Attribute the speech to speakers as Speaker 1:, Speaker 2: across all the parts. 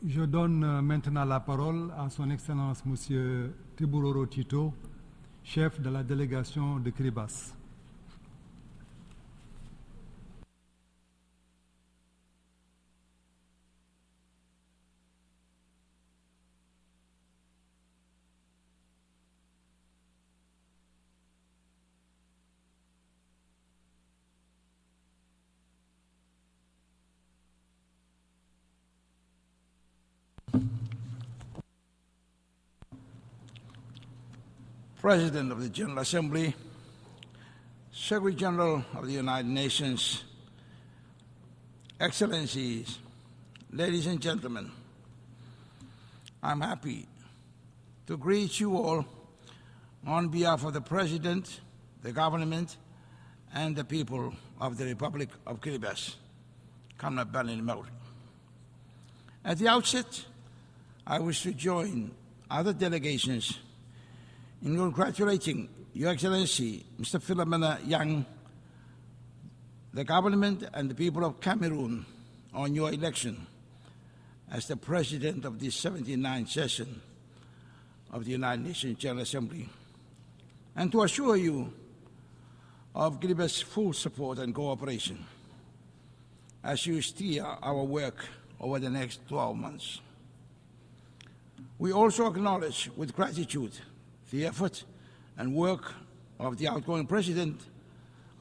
Speaker 1: Je donne maintenant la parole à son Excellence Monsieur Tiburoro Tito, chef de la délégation de Kiribati.
Speaker 2: President of the General Assembly, Secretary General of the United Nations, Excellencies, ladies and gentlemen, I'm happy to greet you all on behalf of the President, the government, and the people of the Republic of Kiribati. At the outset, I wish to join other delegations in congratulating Your Excellency, Mr. Philomena Yang, the government and the people of Cameroon on your election as the President of the 79th session of the United Nations General Assembly, and to assure you of Kiribati's full support and cooperation as you steer our work over the next 12 months. We also acknowledge with gratitude the effort and work of the outgoing President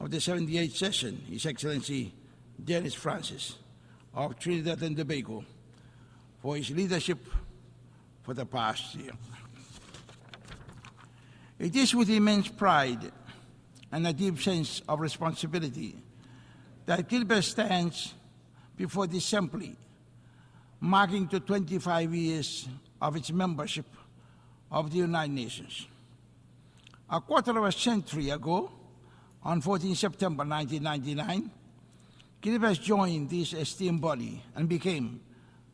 Speaker 2: of the 78th session, His Excellency Dennis Francis of Trinidad and Tobago, for his leadership for the past year. It is with immense pride and a deep sense of responsibility that Kiribati stands before this assembly, marking the 25 years of its membership of the United Nations. A quarter of a century ago, on 14 September 1999, Kiribati joined this esteemed body and became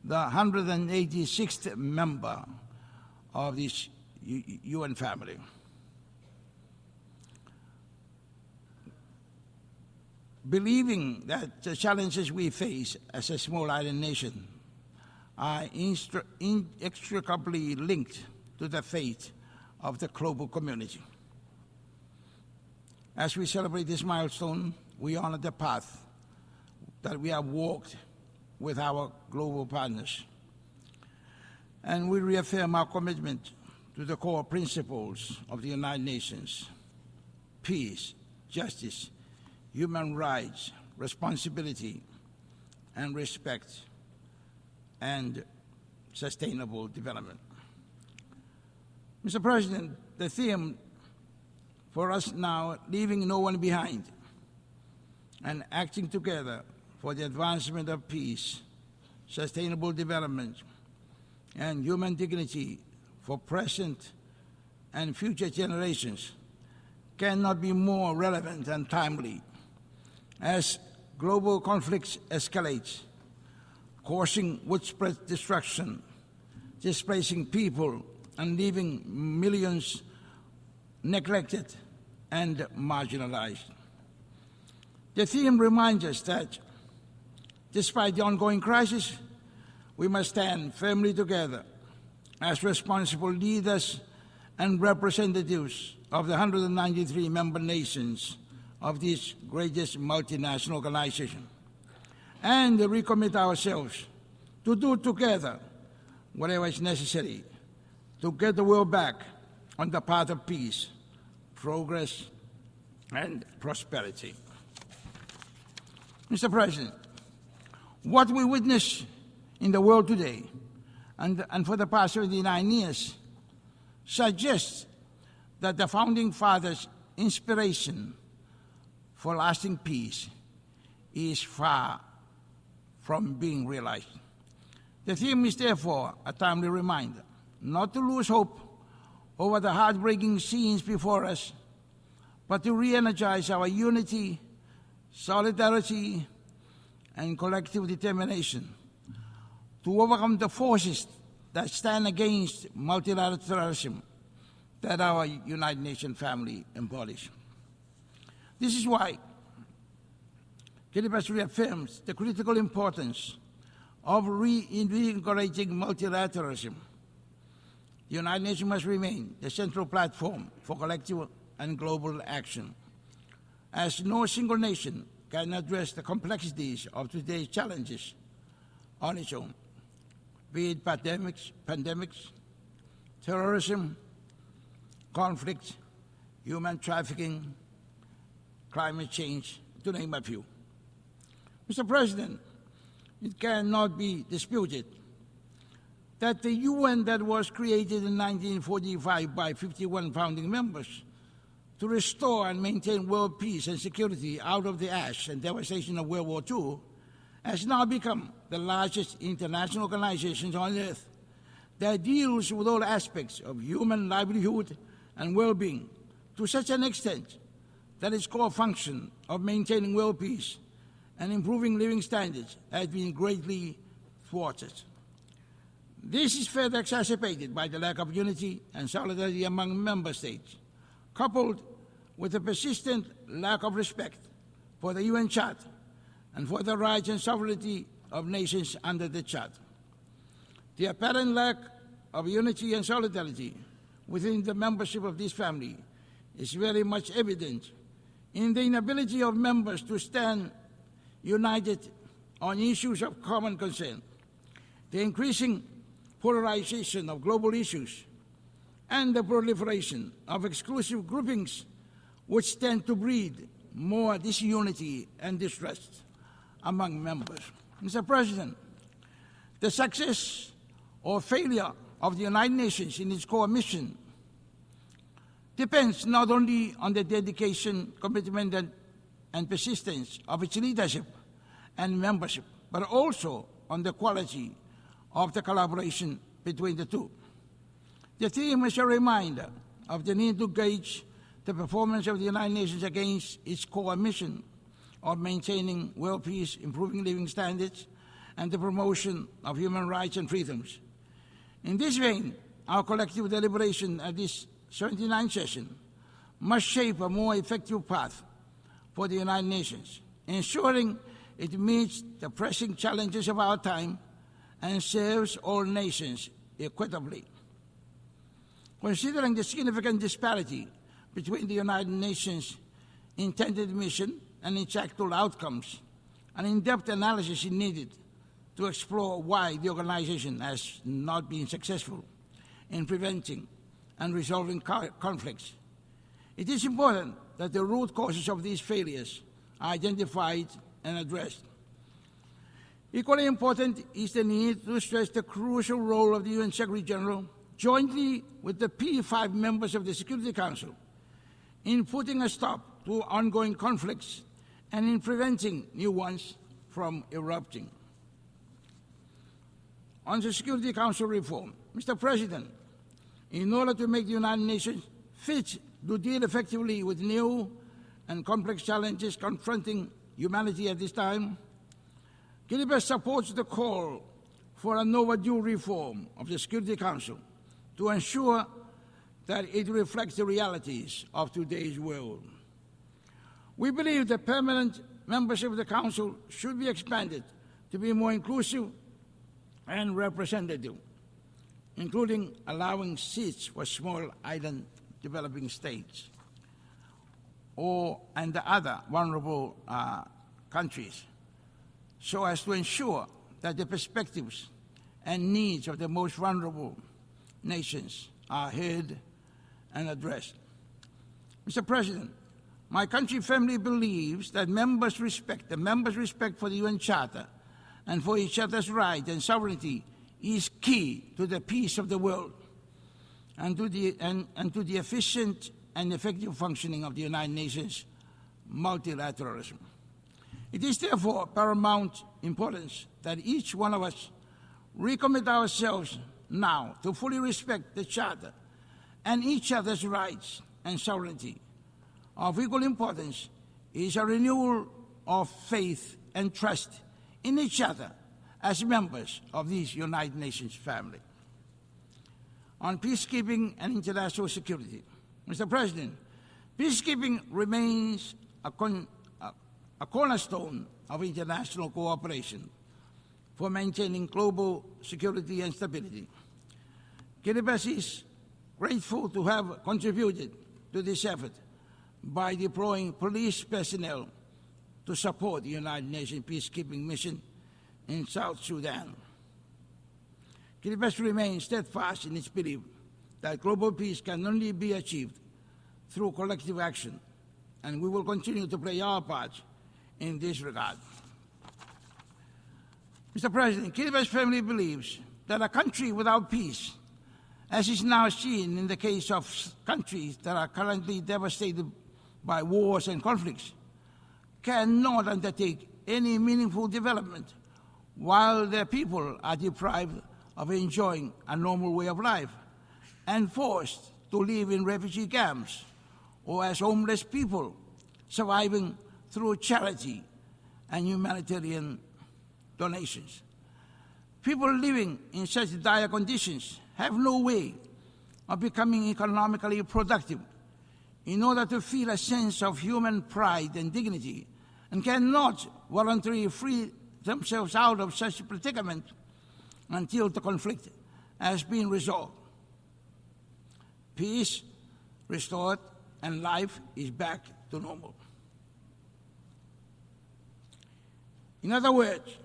Speaker 2: the 186th member of this UN family. Believing that the challenges we face as a small island nation are inextricably linked to the fate of the global community. As we celebrate this milestone, we honor the path that we have walked with our global partners, and we reaffirm our commitment to the core principles of the United Nations: peace, justice, human rights, responsibility, and respect, and sustainable development. Mr. President, the theme for us now, leaving no one behind and acting together for the advancement of peace, sustainable development, and human dignity for present and future generations, cannot be more relevant and timely as global conflicts escalate, causing widespread destruction, displacing people, and leaving millions neglected and marginalized. The theme reminds us that despite the ongoing crisis, we must stand firmly together as responsible leaders and representatives of the 193 member nations of this greatest multinational organization, and recommit ourselves to do together whatever is necessary to get the world back on the path of peace, progress, and prosperity. Mr. President, what we witness in the world today and for the past 79 years suggests that the Founding Fathers' inspiration for lasting peace is far from being realized. The theme is therefore a timely reminder not to lose hope over the heartbreaking scenes before us, but to re-energize our unity, solidarity, and collective determination to overcome the forces that stand against multilateralism that our United Nations family embodies. This is why Kiribati reaffirms the critical importance of reinvigorating multilateralism. The United Nations must remain the central platform for collective and global action, as no single nation can address the complexities of today's challenges on its own, be it pandemics, terrorism, conflict, human trafficking, climate change, to name a few. Mr. President, it cannot be disputed that the UN that was created in 1945 by 51 founding members to restore and maintain world peace and security out of the ash and devastation of World War II has now become the largest international organization on earth that deals with all aspects of human livelihood and well-being to such an extent that its core function of maintaining world peace and improving living standards has been greatly thwarted. This is further exacerbated by the lack of unity and solidarity among member states, coupled with the persistent lack of respect for the UN Charter and for the rights and sovereignty of nations under the Charter. The apparent lack of unity and solidarity within the membership of this family is very much evident in the inability of members to stand united on issues of common concern, the increasing polarization of global issues, and the proliferation of exclusive groupings which tend to breed more disunity and distrust among members. Mr. President, the success or failure of the United Nations in its core mission depends not only on the dedication, commitment, and persistence of its leadership and membership, but also on the quality of the collaboration between the two. The theme is a reminder of the need to gauge the performance of the United Nations against its core mission of maintaining world peace, improving living standards, and the promotion of human rights and freedoms. In this vein, our collective deliberation at this 79th session must shape a more effective path for the United Nations, ensuring it meets the pressing challenges of our time and serves all nations equitably. Considering the significant disparity between the United Nations' intended mission and its actual outcomes, an in-depth analysis is needed to explore why the organization has not been successful in preventing and resolving conflicts. It is important that the root causes of these failures are identified and addressed. Equally important is the need to stress the crucial role of the UN Secretary General, jointly with the P5 members of the Security Council, in putting a stop to ongoing conflicts and in preventing new ones from erupting. On the Security Council reform, Mr. President, in order to make the United Nations fit to deal effectively with new and complex challenges confronting humanity at this time, Kiribati supports the call for an overdue reform of the Security Council to ensure that it reflects the realities of today's world. We believe that permanent membership of the Council should be expanded to be more inclusive and representative, including allowing seats for small island developing states and the other vulnerable countries, so as to ensure that the perspectives and needs of the most vulnerable nations are heard and addressed. Mr. President, my country firmly believes that members' respect for the UN Charter and for each other's rights and sovereignty is key to the peace of the world and to the efficient and effective functioning of the United Nations multilateralism. It is therefore paramount importance that each one of us recommit ourselves now to fully respect the Charter and each other's rights and sovereignty. Of equal importance is a renewal of faith and trust in each other as members of this United Nations family. On peacekeeping and international security, Mr. President, peacekeeping remains a cornerstone of international cooperation for maintaining global security and stability. Kiribati is grateful to have contributed to this effort by deploying police personnel to support the United Nations peacekeeping mission in South Sudan. Kiribati remains steadfast in its belief that global peace can only be achieved through collective action, and we will continue to play our part in this regard. Mr. President, Kiribati firmly believes that a country without peace, as is now seen in the case of countries that are currently devastated by wars and conflicts, cannot undertake any meaningful development while their people are deprived of enjoying a normal way of life and forced to live in refugee camps or as homeless people surviving through charity and humanitarian donations. People living in such dire conditions have no way of becoming economically productive in order to feel a sense of human pride and dignity, and cannot voluntarily free themselves out of such a predicament until the conflict has been resolved, peace restored, and life is back to normal. In other words,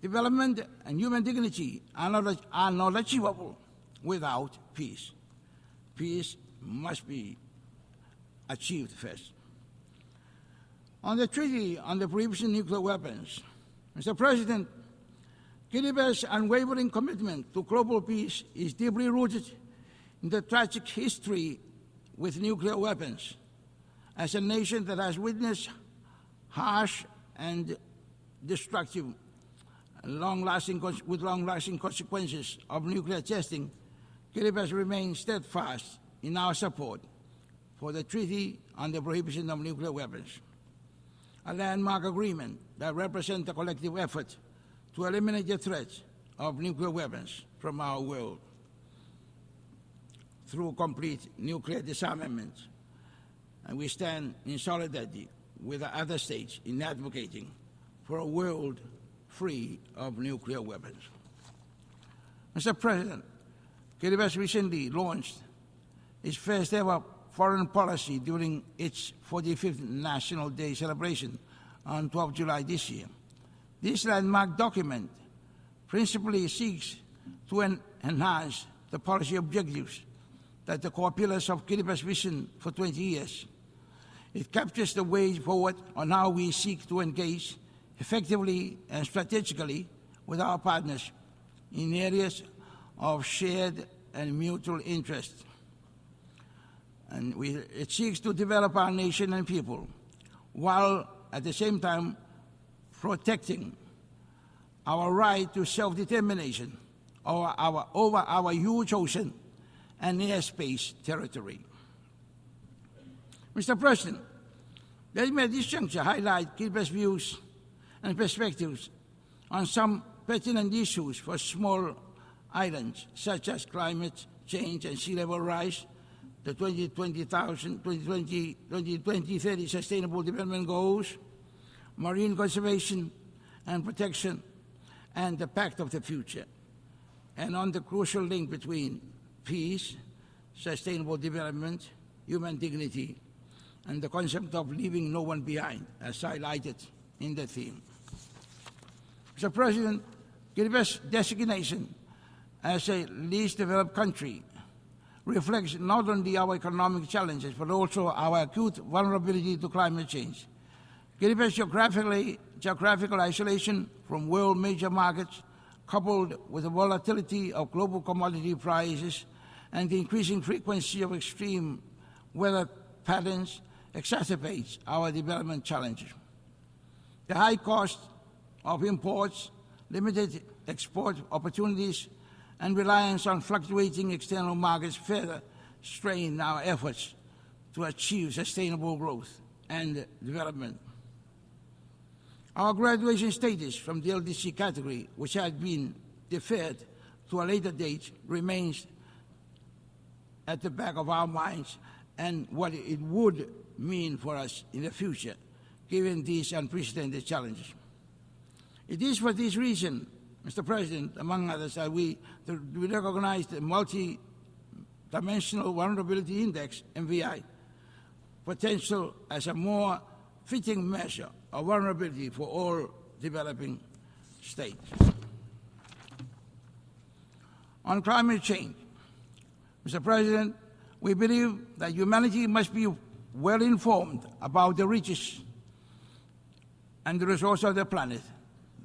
Speaker 2: development and human dignity are not achievable without peace. Peace must be achieved first. On the Treaty on the Prohibition of Nuclear Weapons, Mr. President, Kiribati's unwavering commitment to global peace is deeply rooted in the tragic history with nuclear weapons. As a nation that has witnessed harsh and destructive, long-lasting consequences of nuclear testing, Kiribati remains steadfast in our support for the Treaty on the Prohibition of Nuclear Weapons, a landmark agreement that represents a collective effort to eliminate the threat of nuclear weapons from our world through complete nuclear disarmament. And we stand in solidarity with the other states in advocating for a world free of nuclear weapons. Mr. President, Kiribati recently launched its first ever foreign policy during its 45th National Day celebration on 12 July this year. This landmark document principally seeks to enhance the policy objectives that the core pillars of Kiribati's vision for 20 years. It captures the way forward on how we seek to engage effectively and strategically with our partners in areas of shared and mutual interest. And it seeks to develop our nation and people while at the same time protecting our right to self-determination over our huge ocean and airspace territory. Mr. President, let me at this juncture highlight Kiribati's views and perspectives on some pertinent issues for small islands, such as climate change and sea level rise, the 2030 Sustainable Development Goals, marine conservation and protection, and the Pact of the Future, and on the crucial link between peace, sustainable development, human dignity, and the concept of leaving no one behind, as highlighted in the theme. Mr. President, Kiribati's designation as a least developed country reflects not only our economic challenges, but also our acute vulnerability to climate change. Kiribati's geographical isolation from world major markets, coupled with the volatility of global commodity prices and the increasing frequency of extreme weather patterns, exacerbates our development challenges. The high cost of imports, limited export opportunities, and reliance on fluctuating external markets further strain our efforts to achieve sustainable growth and development. Our graduation status from the LDC category, which had been deferred to a later date, remains at the back of our minds and what it would mean for us in the future, given these unprecedented challenges. It is for this reason Mr. President, among others, that we recognize the Multi-Dimensional Vulnerability Index, MVI, potential as a more fitting measure of vulnerability for all developing states. On climate change, Mr. President, we believe that humanity must be well informed about the riches and the resources of the planet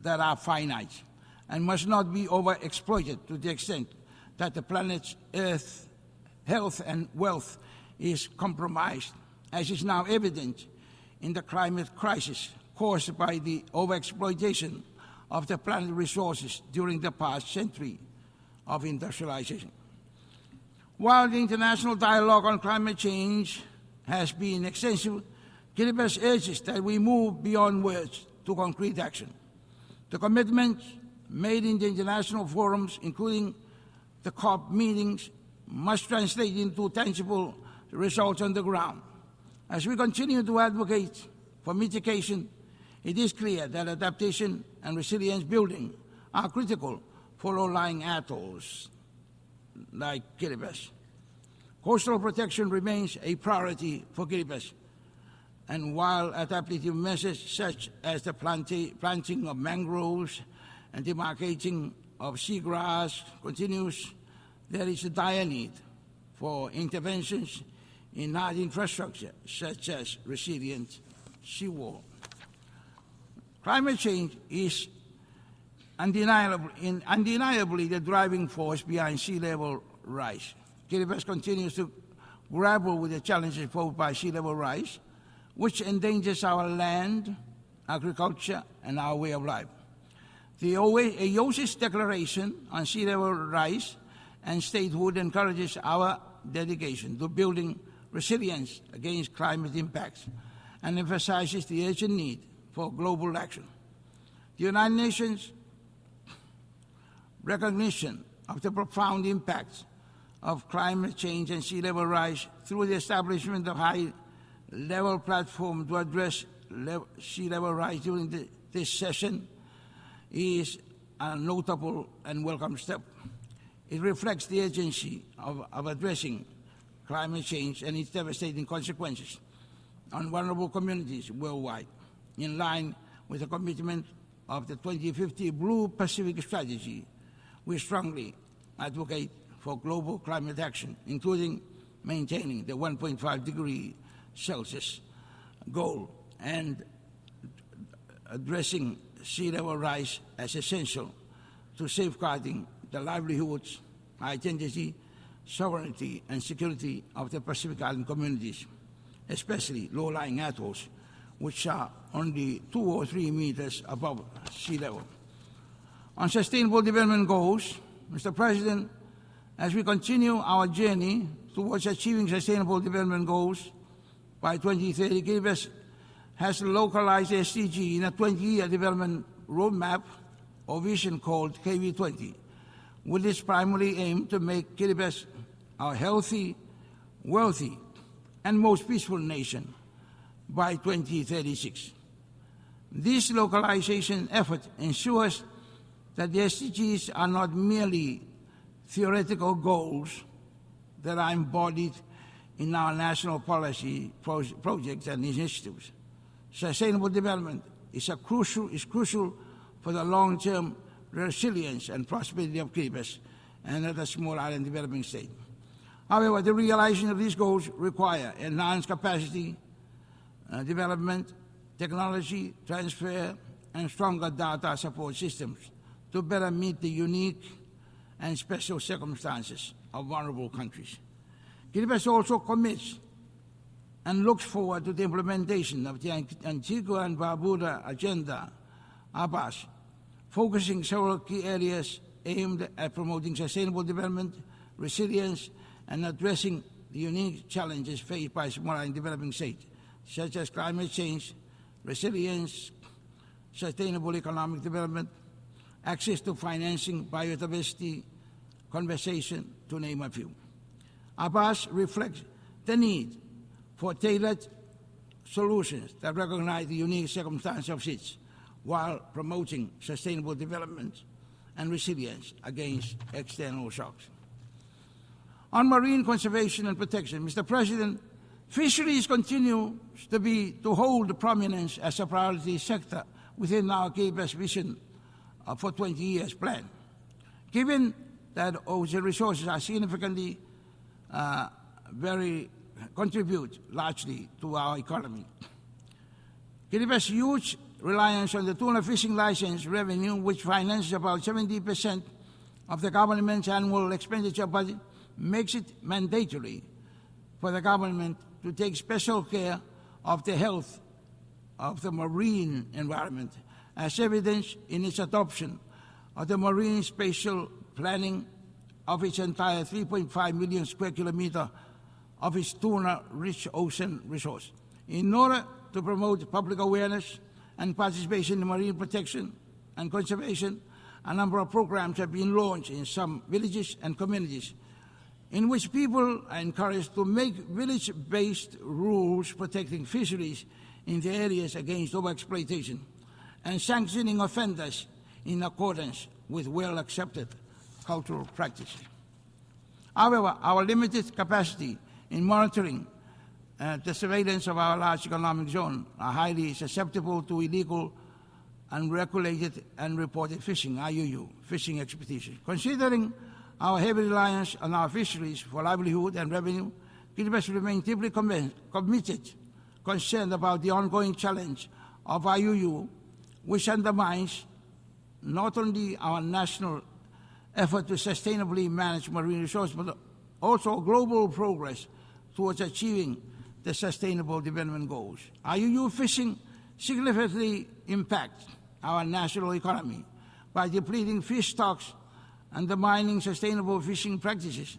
Speaker 2: that are finite and must not be overexploited to the extent that the planet's Earth's health and wealth is compromised, as is now evident in the climate crisis caused by the overexploitation of the planet's resources during the past century of industrialization. While the international dialogue on climate change has been extensive, Kiribati urges that we move beyond words to concrete action. The commitments made in the international forums, including the COP meetings, must translate into tangible results on the ground. As we continue to advocate for mitigation, it is clear that adaptation and resilience building are critical for low-lying atolls like Kiribati. Coastal protection remains a priority for Kiribati, and while adaptive measures such as the planting of mangroves and demarcating of seagrass continues, there is a dire need for interventions in hard infrastructure such as resilient seawall. Climate change is undeniably the driving force behind sea level rise. Kiribati continues to grapple with the challenges posed by sea level rise, which endangers our land, agriculture, and our way of life. The AOSIS Declaration on Sea Level Rise and Statehood encourages our dedication to building resilience against climate impacts and emphasizes the urgent need for global action. The United Nations recognition of the profound impacts of climate change and sea level rise through the establishment of high-level platform to address sea level rise during this session is a notable and welcome step. It reflects the urgency of addressing climate change and its devastating consequences on vulnerable communities worldwide, in line with the commitment of the 2050 Blue Pacific Strategy. We strongly advocate for global climate action, including maintaining the 1.5 degree Celsius goal and addressing sea level rise as essential to safeguarding the livelihoods, identity, sovereignty, and security of the Pacific Island communities, especially low-lying atolls, which are only 2 or 3 meters above sea level. On sustainable development goals, Mr. President, as we continue our journey towards achieving sustainable development goals by 2030, Kiribati has localized SDG in a 20-year development roadmap or vision called KV20, with its primary aim to make Kiribati a healthy, wealthy, and most peaceful nation by 2036. This localization effort ensures that the SDGs are not merely theoretical goals that are embodied in our national policy projects and initiatives. Sustainable development is crucial for the long-term resilience and prosperity of Kiribati and other small island developing states. However, the realization of these goals require enhanced capacity development, technology transfer, and stronger data support systems to better meet the unique and special circumstances of vulnerable countries. Kiribati also commits and looks forward to the implementation of the Antigua and Barbuda Agenda, ABAS, focusing several key areas aimed at promoting sustainable development, resilience, and addressing the unique challenges faced by small and developing states, such as climate change, resilience, sustainable economic development, access to financing, biodiversity, conservation, to name a few. ABAS reflects the need for tailored solutions that recognize the unique circumstances of states while promoting sustainable development and resilience against external shocks. On marine conservation and protection, Mr. President, fisheries continue to hold prominence as a priority sector within our KBS vision for 20 years plan. Given that ocean resources are significantly contribute largely to our economy. Kiribati's huge reliance on the tuna fishing license revenue, which finances about 70% of the government's annual expenditure budget, makes it mandatory for the government to take special care of the health of the marine environment, as evidenced in its adoption of the marine spatial planning of its entire 3.5 million square kilometer of its tuna-rich ocean resource. In order to promote public awareness and participation in marine protection and conservation, a number of programs have been launched in some villages and communities in which people are encouraged to make village-based rules protecting fisheries in the areas against overexploitation and sanctioning offenders in accordance with well-accepted cultural practices. However, our limited capacity in monitoring the surveillance of our large economic zone are highly susceptible to illegal, unregulated, and reported fishing, IUU, fishing expeditions. Considering our heavy reliance on our fisheries for livelihood and revenue, Kiribati remains deeply concerned about the ongoing challenge of IUU, which undermines not only our national effort to sustainably manage marine resources, but also global progress towards achieving the Sustainable Development Goals. IUU fishing significantly impacts our national economy by depleting fish stocks, undermining sustainable fishing practices,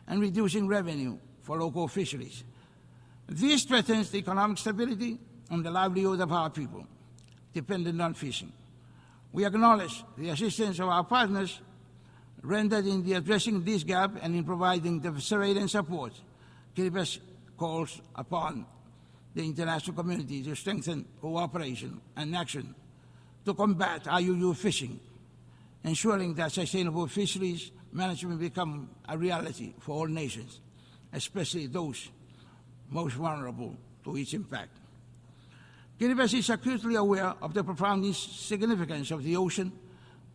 Speaker 2: and reducing revenue for local fisheries. This threatens the economic stability and the livelihood of our people dependent on fishing. We acknowledge the assistance of our partners rendered in addressing this gap and in providing the surveillance support. Kiribati calls upon the international community to strengthen cooperation and action to combat IUU fishing, ensuring that sustainable fisheries management become a reality for all nations, especially those most vulnerable to its impact. Kiribati is acutely aware of the profound significance of the ocean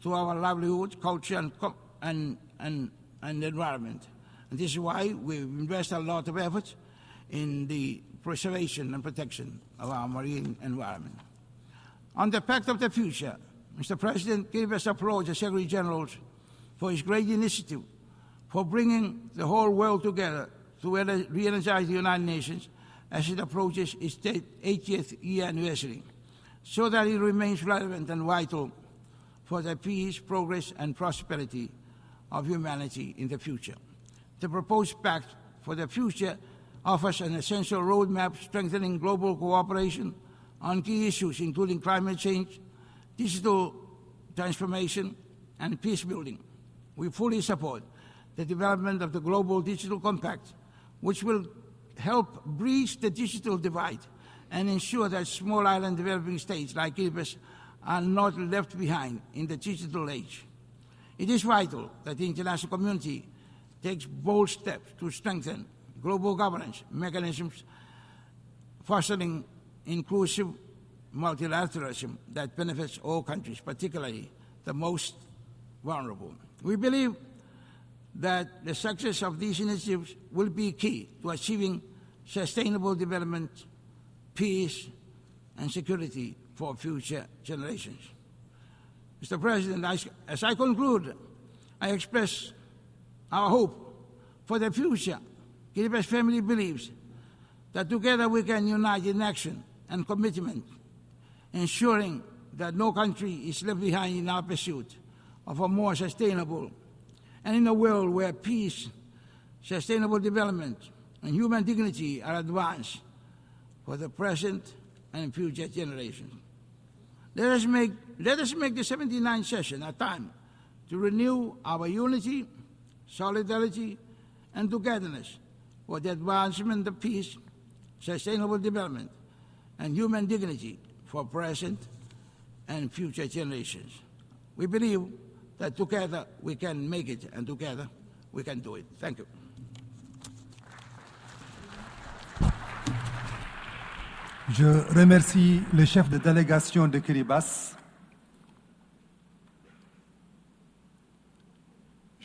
Speaker 2: to our livelihood, culture, and environment. And this is why we invest a lot of effort in the preservation and protection of our marine environment. On the Pact of the Future, Mr. President, Kiribati applauds the Secretary General for his great initiative for bringing the whole world together to re-energize the United Nations as it approaches its 80th year anniversary, so that it remains relevant and vital for the peace, progress, and prosperity of humanity in the future. The proposed Pact for the Future offers an essential roadmap strengthening global cooperation on key issues including climate change, digital transformation, and peace building. We fully support the development of the Global Digital Compact, which will help bridge the digital divide and ensure that small island developing states like Kiribati are not left behind in the digital age. It is vital that the international community takes bold steps to strengthen global governance mechanisms, fostering inclusive multilateralism that benefits all countries, particularly the most vulnerable. We believe that the success of these initiatives will be key to achieving sustainable development, peace, and security for future generations. Mr. President, as I conclude, I express our hope for the future. Kiribati family believes that together we can unite in action and commitment, ensuring that no country is left behind in our pursuit of a more sustainable and in a world where peace, sustainable development, and human dignity are advanced for the present and future generations. Let us make the 79th session a time to renew our unity, solidarity, and togetherness for the advancement of peace, sustainable development, and human dignity for present and future generations. We believe that together we can make it and together we can do it. Thank you.
Speaker 1: Je remercie le chef de délégation de Kiribati